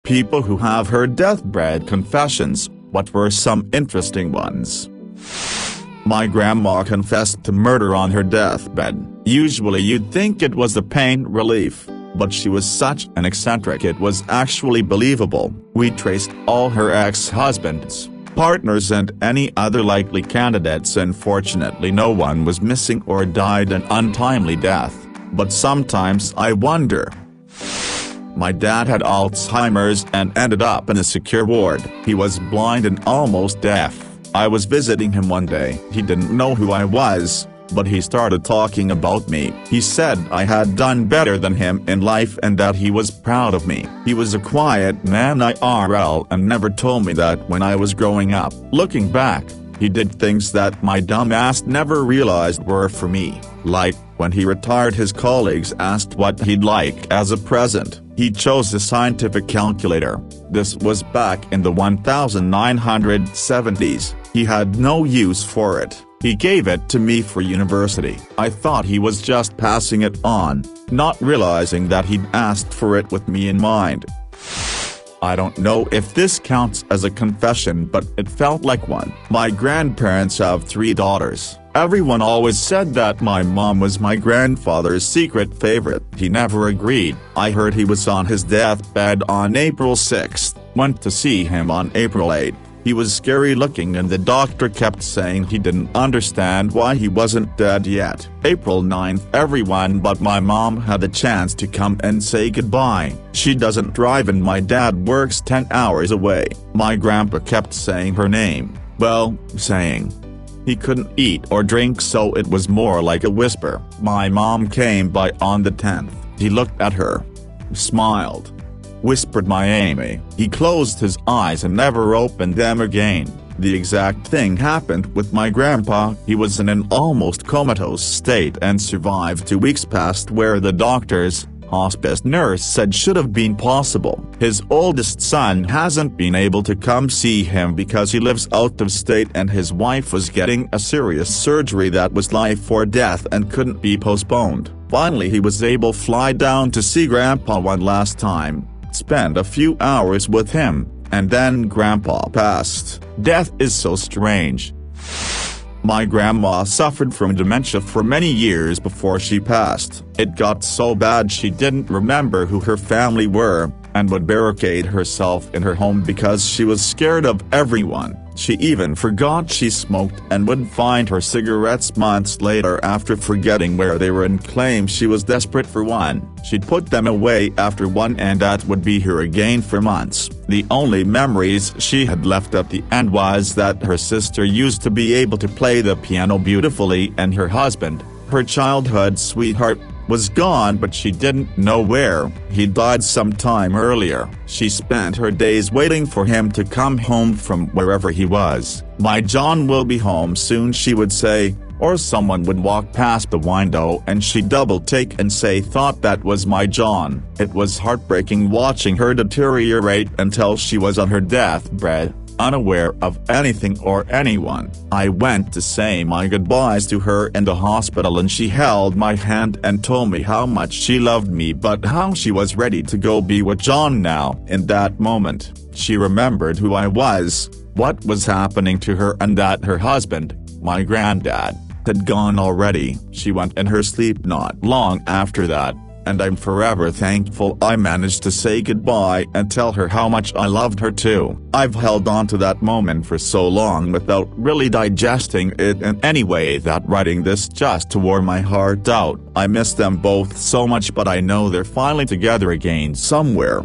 People who have heard deathbed confessions, what were some interesting ones? My grandma confessed to murder on her deathbed. Usually you'd think it was the pain relief, but she was such an eccentric it was actually believable. We traced all her ex-husbands, partners and any other likely candidates, and fortunately no one was missing or died an untimely death. But sometimes I wonder. My dad had Alzheimer's and ended up in a secure ward. He was blind and almost deaf. I was visiting him one day. He didn't know who I was, but he started talking about me. He said I had done better than him in life and that he was proud of me. He was a quiet man IRL and never told me that when I was growing up. Looking back, he did things that my dumb ass never realized were for me. Like, when he retired, his colleagues asked what he'd like as a present. He chose a scientific calculator. This was back in the 1970s. He had no use for it. He gave it to me for university. I thought he was just passing it on, not realizing that he'd asked for it with me in mind. I don't know if this counts as a confession, but it felt like one. My grandparents have 3 daughters. Everyone always said that my mom was my grandfather's secret favorite. He never agreed. I heard he was on his deathbed on April 6th, went to see him on April 8th. He was scary looking and the doctor kept saying he didn't understand why he wasn't dead yet. April 9th, everyone but my mom had the chance to come and say goodbye. She doesn't drive and my dad works 10 hours away. My grandpa kept saying her name. Well, saying. He couldn't eat or drink, so it was more like a whisper. My mom came by on the 10th. He looked at her, smiled, whispered "My Amy." He closed his eyes and never opened them again. The exact thing happened with my grandpa. He was in an almost comatose state and survived 2 weeks past where the doctors, hospice nurse said should have been possible. His oldest son hasn't been able to come see him because he lives out of state and his wife was getting a serious surgery that was life or death and couldn't be postponed. Finally he was able to fly down to see Grandpa one last time, spend a few hours with him, and then Grandpa passed. Death is so strange. My grandma suffered from dementia for many years before she passed. It got so bad she didn't remember who her family were, and would barricade herself in her home because she was scared of everyone. She even forgot she smoked and would find her cigarettes months later after forgetting where they were and claim she was desperate for one. She'd put them away after one and that would be her again for months. The only memories she had left at the end was that her sister used to be able to play the piano beautifully and her husband, her childhood sweetheart, was gone but she didn't know where. He died some time earlier. She spent her days waiting for him to come home from wherever he was. "My John will be home soon," she would say, or someone would walk past the window and she'd double take and say thought that was my John. It was heartbreaking watching her deteriorate until she was on her deathbed, unaware of anything or anyone. I went to say my goodbyes to her in the hospital and she held my hand and told me how much she loved me but how she was ready to go be with John now. In that moment, she remembered who I was, what was happening to her and that her husband, my granddad, had gone already. She went in her sleep not long after that, and I'm forever thankful I managed to say goodbye and tell her how much I loved her too. I've held on to that moment for so long without really digesting it in any way that writing this just wore my heart out. I miss them both so much but I know they're finally together again somewhere.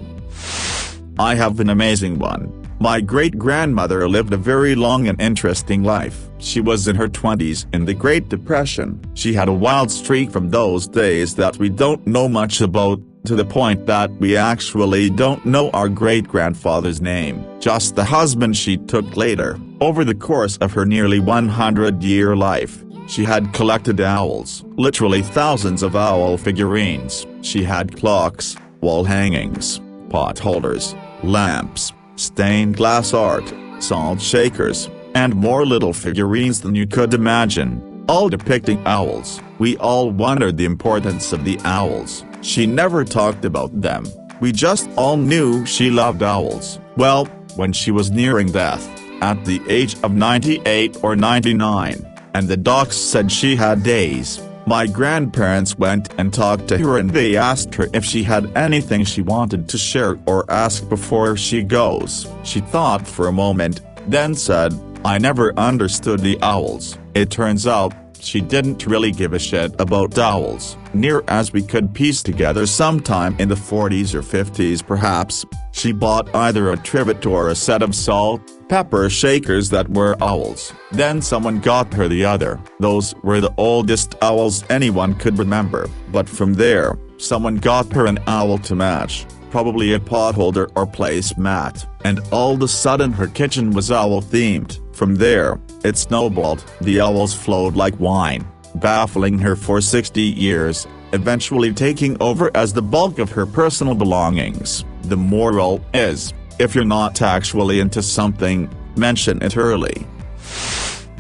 I have an amazing one. My great-grandmother lived a very long and interesting life. She was in her 20s in the Great Depression. She had a wild streak from those days that we don't know much about, to the point that we actually don't know our great-grandfather's name, just the husband she took later. Over the course of her nearly 100-year life, she had collected owls, literally thousands of owl figurines. She had clocks, wall hangings, pot holders, lamps, stained glass art, salt shakers, and more little figurines than you could imagine, all depicting owls. We all wondered the importance of the owls. She never talked about them. We just all knew she loved owls. Well, when she was nearing death, at the age of 98 or 99, and the docs said she had days, my grandparents went and talked to her and they asked her if she had anything she wanted to share or ask before she goes. She thought for a moment, then said, "I never understood the owls." It turns out, she didn't really give a shit about owls. Near as we could piece together, sometime in the 40s or 50s perhaps, she bought either a trivet or a set of salt, pepper shakers that were owls. Then someone got her the other. Those were the oldest owls anyone could remember. But from there, someone got her an owl to match, probably a potholder or placemat, and all of a sudden her kitchen was owl-themed. From there, it snowballed. The owls flowed like wine, baffling her for 60 years, eventually taking over as the bulk of her personal belongings. The moral is, if you're not actually into something, mention it early.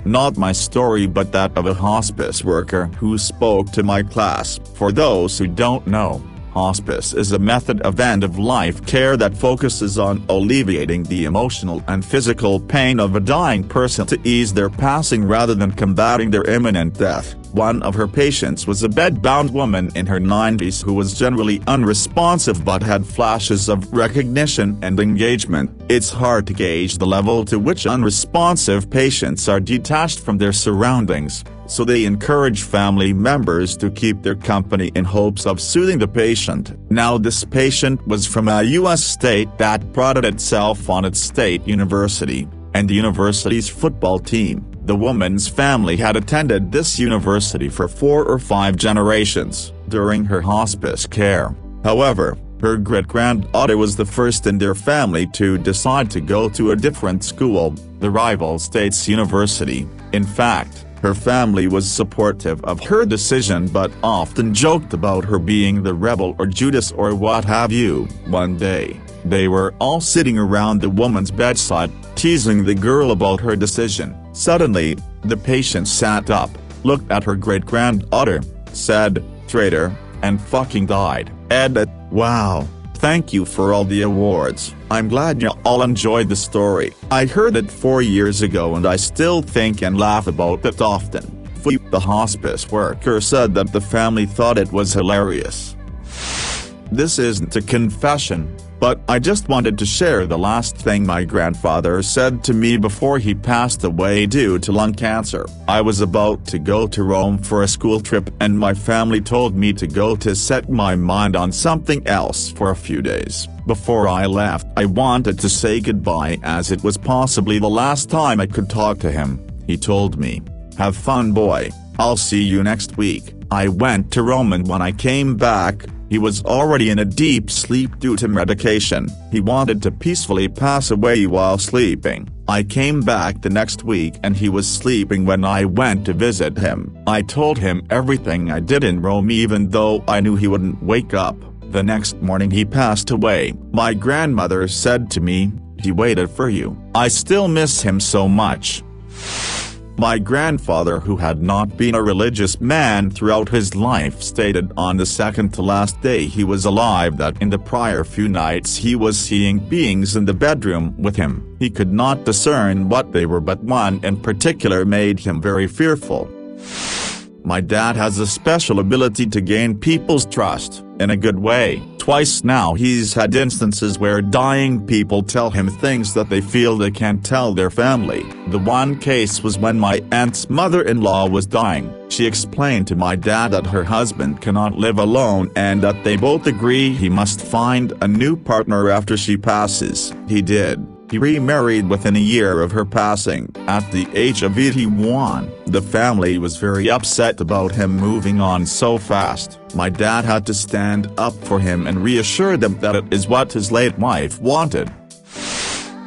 Not my story but that of a hospice worker who spoke to my class. For those who don't know, hospice is a method of end-of-life care that focuses on alleviating the emotional and physical pain of a dying person to ease their passing rather than combating their imminent death. One of her patients was a bed-bound woman in her 90s who was generally unresponsive but had flashes of recognition and engagement. It's hard to gauge the level to which unresponsive patients are detached from their surroundings, so they encourage family members to keep their company in hopes of soothing the patient. Now this patient was from a U.S. state that prided itself on its state university, and the university's football team. The woman's family had attended this university for 4 or 5 generations during her hospice care. However, her great-granddaughter was the first in their family to decide to go to a different school, the rival state's university. In fact, her family was supportive of her decision but often joked about her being the rebel or Judas or what have you. One day, they were all sitting around the woman's bedside, teasing the girl about her decision. Suddenly, the patient sat up, looked at her great-granddaughter, said, "Traitor," and fucking died. Edit. Wow. Thank you for all the awards. I'm glad you all enjoyed the story. I heard it 4 years ago and I still think and laugh about it often. The hospice worker said that the family thought it was hilarious. This isn't a confession, but I just wanted to share the last thing my grandfather said to me before he passed away due to lung cancer. I was about to go to Rome for a school trip and my family told me to go to set my mind on something else for a few days. Before I left, I wanted to say goodbye as it was possibly the last time I could talk to him. He told me, "Have fun, boy. I'll see you next week." I went to Rome and when I came back, he was already in a deep sleep due to medication. He wanted to peacefully pass away while sleeping. I came back the next week and he was sleeping when I went to visit him. I told him everything I did in Rome even though I knew he wouldn't wake up. The next morning he passed away. My grandmother said to me, "He waited for you." I still miss him so much. My grandfather, who had not been a religious man throughout his life, stated on the second to last day he was alive that in the prior few nights he was seeing beings in the bedroom with him. He could not discern what they were but one in particular made him very fearful. My dad has a special ability to gain people's trust, in a good way. Twice now he's had instances where dying people tell him things that they feel they can't tell their family. The one case was when my aunt's mother-in-law was dying. She explained to my dad that her husband cannot live alone and that they both agree he must find a new partner after she passes. He did. He remarried within a year of her passing, at the age of 81. The family was very upset about him moving on so fast. My dad had to stand up for him and reassure them that it is what his late wife wanted.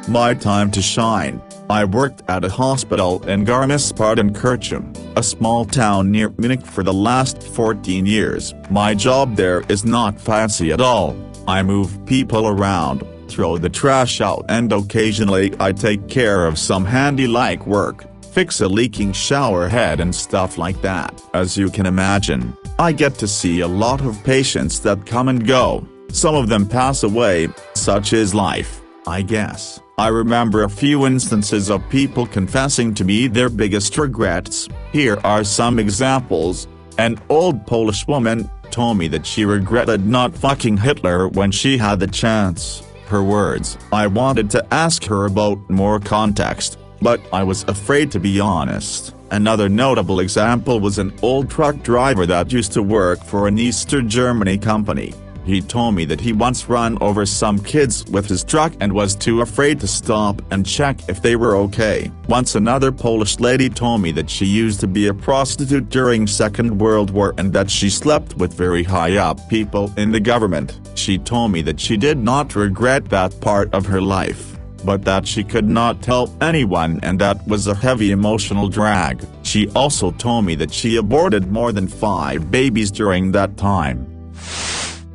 My time to shine. I worked at a hospital in Garmisch-Partenkirchen, a small town near Munich for the last 14 years. My job there is not fancy at all. I move people around, throw the trash out and occasionally I take care of some handy-like work. fix a leaking shower head and stuff like that. As you can imagine, I get to see a lot of patients that come and go. Some of them pass away, such is life, I guess. I remember a few instances of people confessing to me their biggest regrets. Here are some examples. An old Polish woman told me that she regretted not fucking Hitler when she had the chance. Her words: "I wanted to ask her about more context, but I was afraid to be honest." Another notable example was an old truck driver that used to work for an Eastern Germany company. He told me that he once ran over some kids with his truck and was too afraid to stop and check if they were okay. Once another Polish lady told me that she used to be a prostitute during Second World War and that she slept with very high-up people in the government. She told me that she did not regret that part of her life, but that she could not tell anyone and that was a heavy emotional drag. She also told me that she aborted more than 5 babies during that time.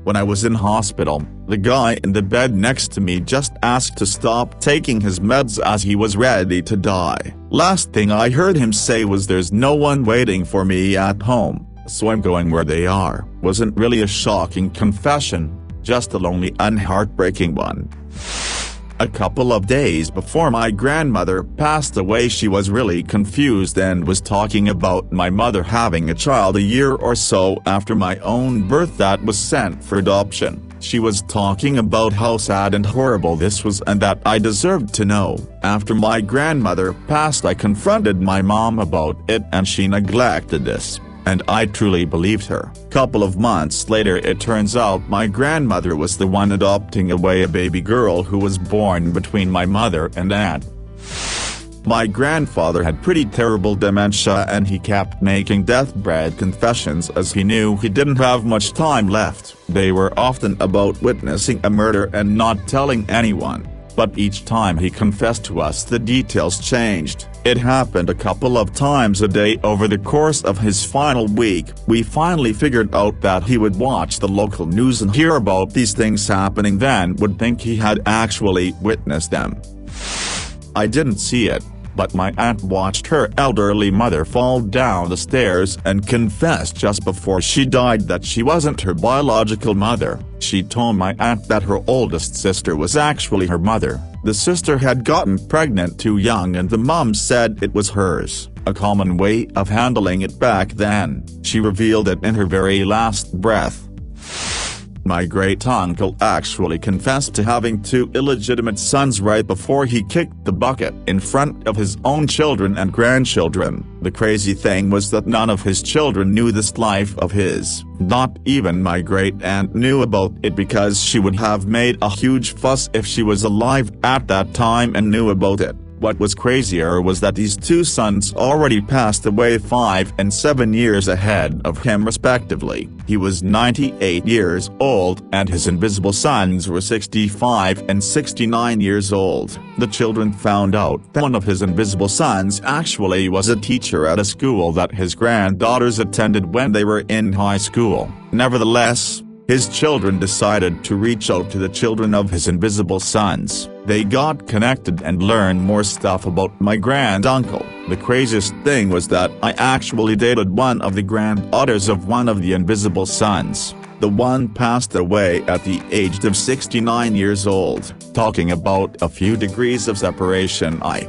When I was in hospital, the guy in the bed next to me just asked to stop taking his meds as he was ready to die. Last thing I heard him say was, "There's no one waiting for me at home, so I'm going where they are." Wasn't really a shocking confession, just a lonely and heartbreaking one. A couple of days before my grandmother passed away, she was really confused and was talking about my mother having a child a year or so after my own birth that was sent for adoption. She was talking about how sad and horrible this was and that I deserved to know. After my grandmother passed, I confronted my mom about it and she neglected this. And I truly believed her. Couple of months later, it turns out my grandmother was the one adopting away a baby girl who was born between my mother and aunt. My grandfather had pretty terrible dementia and he kept making deathbed confessions as he knew he didn't have much time left. They were often about witnessing a murder and not telling anyone. But each time he confessed to us, the details changed. It happened a couple of times a day over the course of his final week. We finally figured out that he would watch the local news and hear about these things happening, then would think he had actually witnessed them. I didn't see it, but my aunt watched her elderly mother fall down the stairs and confessed just before she died that she wasn't her biological mother. She told my aunt that her oldest sister was actually her mother. The sister had gotten pregnant too young and the mom said it was hers, a common way of handling it back then. She revealed it in her very last breath. My great-uncle actually confessed to having 2 illegitimate sons right before he kicked the bucket in front of his own children and grandchildren. The crazy thing was that none of his children knew this life of his. Not even my great-aunt knew about it because she would have made a huge fuss if she was alive at that time and knew about it. What was crazier was that these 2 sons already passed away 5 and 7 years ahead of him respectively. He was 98 years old and his invisible sons were 65 and 69 years old. The children found out that one of his invisible sons actually was a teacher at a school that his granddaughters attended when they were in high school. Nevertheless, his children decided to reach out to the children of his invisible sons. They got connected and learned more stuff about my granduncle. The craziest thing was that I actually dated one of the granddaughters of one of the invisible sons. The one passed away at the age of 69 years old. Talking about a few degrees of separation, I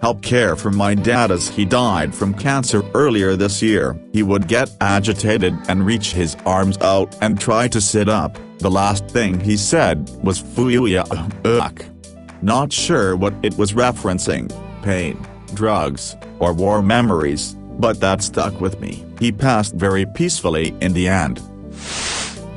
helped care for my dad as he died from cancer earlier this year. He would get agitated and reach his arms out and try to sit up. The last thing he said was "Fuya, ugh." Not sure what it was referencing, pain, drugs, or war memories, but that stuck with me. He passed very peacefully in the end.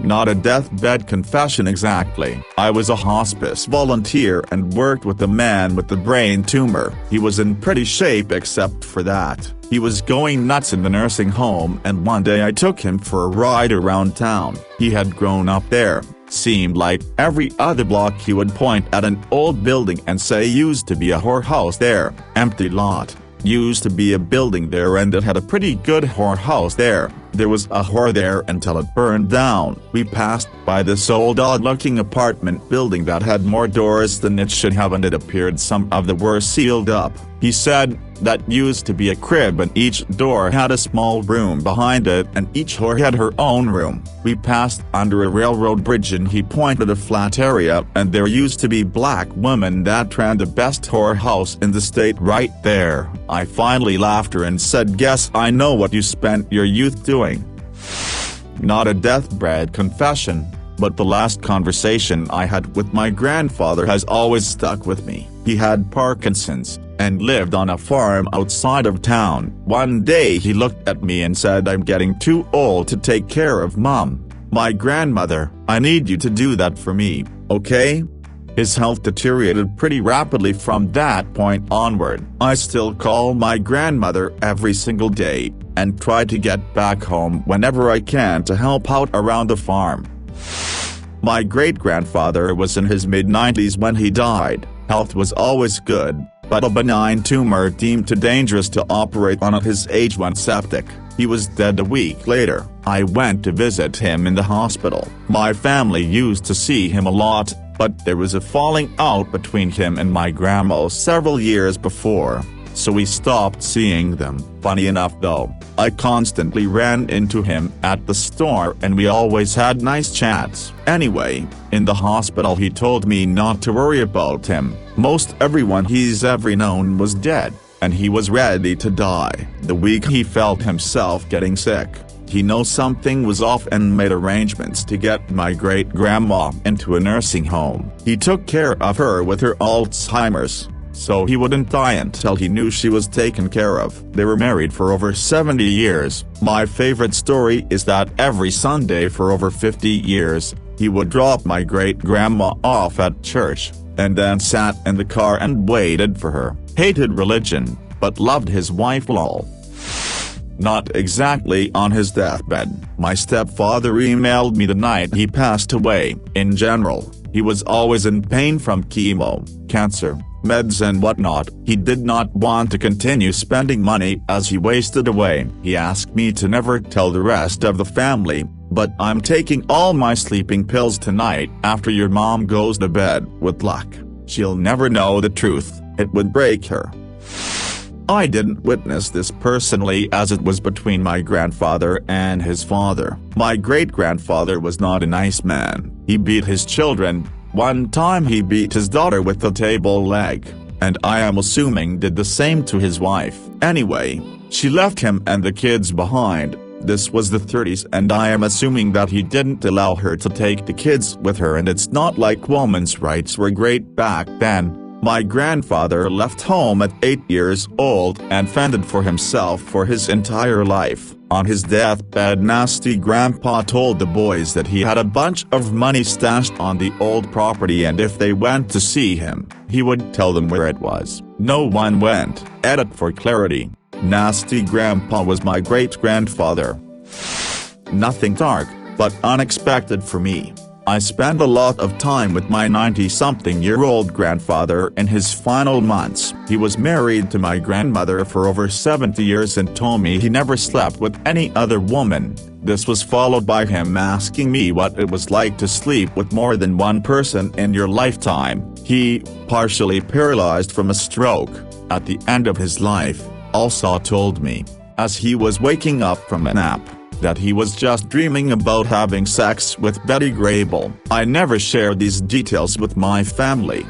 Not a deathbed confession exactly. I was a hospice volunteer and worked with a man with a brain tumor. He was in pretty shape except for that. He was going nuts in the nursing home and one day I took him for a ride around town. He had grown up there. Seemed like every other block he would point at an old building and say used to be a whorehouse there. Empty lot. Used to be a building there and it had a pretty good whorehouse there. There was a whore there until it burned down. We passed by this old odd-looking apartment building that had more doors than it should have, and it appeared some of them were sealed up. He said that used to be a crib and each door had a small room behind it and each whore had her own room. We passed under a railroad bridge and he pointed a flat area and there used to be black women that ran the best whore house in the state right there. I finally laughed her and said, "Guess I know what you spent your youth doing." Not a deathbed confession, but the last conversation I had with my grandfather has always stuck with me. He had Parkinson's and lived on a farm outside of town. One day he looked at me and said, "I'm getting too old to take care of Mom, my grandmother. I need you to do that for me, okay?" His health deteriorated pretty rapidly from that point onward. I still call my grandmother every single day, and try to get back home whenever I can to help out around the farm. My great-grandfather was in his mid-90s when he died. Health was always good, but a benign tumor deemed too dangerous to operate on at his age went septic. He was dead a week later. I went to visit him in the hospital. My family used to see him a lot, but there was a falling out between him and my grandma several years before, so we stopped seeing them. Funny enough though, I constantly ran into him at the store and we always had nice chats. Anyway, in the hospital he told me not to worry about him. Most everyone he's ever known was dead, and he was ready to die. The week he felt himself getting sick, he knew something was off and made arrangements to get my great-grandma into a nursing home. He took care of her with her Alzheimer's, so he wouldn't die until he knew she was taken care of. They were married for over 70 years. My favorite story is that every Sunday for over 50 years, he would drop my great-grandma off at church, and then sat in the car and waited for her. Hated religion, but loved his wife lol. Not exactly on his deathbed. My stepfather emailed me the night he passed away. In general, he was always in pain from chemo, cancer, meds and whatnot. He did not want to continue spending money as he wasted away. He asked me to never tell the rest of the family, but I'm taking all my sleeping pills tonight after your mom goes to bed. With luck, she'll never know the truth. It would break her. I didn't witness this personally as it was between my grandfather and his father. My great-grandfather was not a nice man. He beat his children. One time he beat his daughter with a table leg, and I am assuming did the same to his wife. Anyway, she left him and the kids behind. This was the 30s and I am assuming that he didn't allow her to take the kids with her, and it's not like women's rights were great back then. My grandfather left home at 8 years old and fended for himself for his entire life. On his deathbed, nasty grandpa told the boys that he had a bunch of money stashed on the old property and if they went to see him, he would tell them where it was. No one went. Edit for clarity. Nasty grandpa was my great-grandfather. Nothing dark, but unexpected for me. I spent a lot of time with my 90-something-year-old grandfather in his final months. He was married to my grandmother for over 70 years and told me he never slept with any other woman. This was followed by him asking me what it was like to sleep with more than one person in your lifetime. He, partially paralyzed from a stroke, at the end of his life, also told me, as he was waking up from a nap, that he was just dreaming about having sex with Betty Grable. I never shared these details with my family.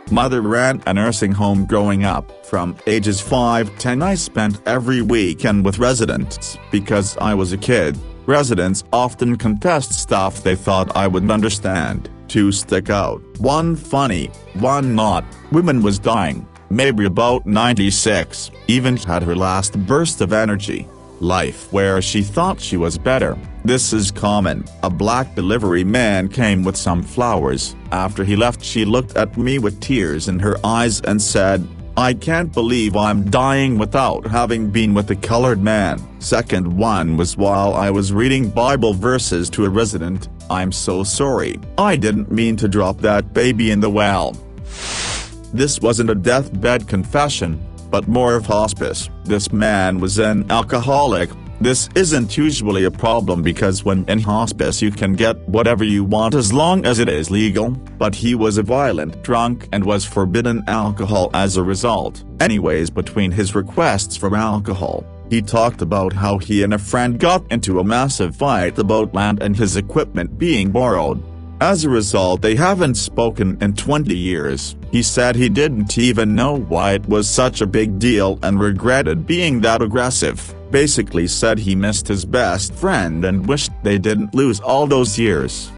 Mother ran a nursing home growing up. From ages 5 to 10 I spent every weekend with residents. Because I was a kid, residents often confessed stuff they thought I wouldn't understand. Two stick out. One funny, one not. Woman was dying, maybe about 96, even had her last burst of energy. Life where she thought she was better. This is common. A black delivery man came with some flowers. After he left she looked at me with tears in her eyes and said, "I can't believe I'm dying without having been with a colored man." Second one was while I was reading Bible verses to a resident. "I'm so sorry. I didn't mean to drop that baby in the well." This wasn't a deathbed confession, but more of hospice. This man was an alcoholic. This isn't usually a problem because when in hospice you can get whatever you want as long as it is legal, but he was a violent drunk and was forbidden alcohol as a result. Anyways, between his requests for alcohol, he talked about how he and a friend got into a massive fight about land and his equipment being borrowed. As a result, they haven't spoken in 20 years. He said he didn't even know why it was such a big deal and regretted being that aggressive. Basically said he missed his best friend and wished they didn't lose all those years.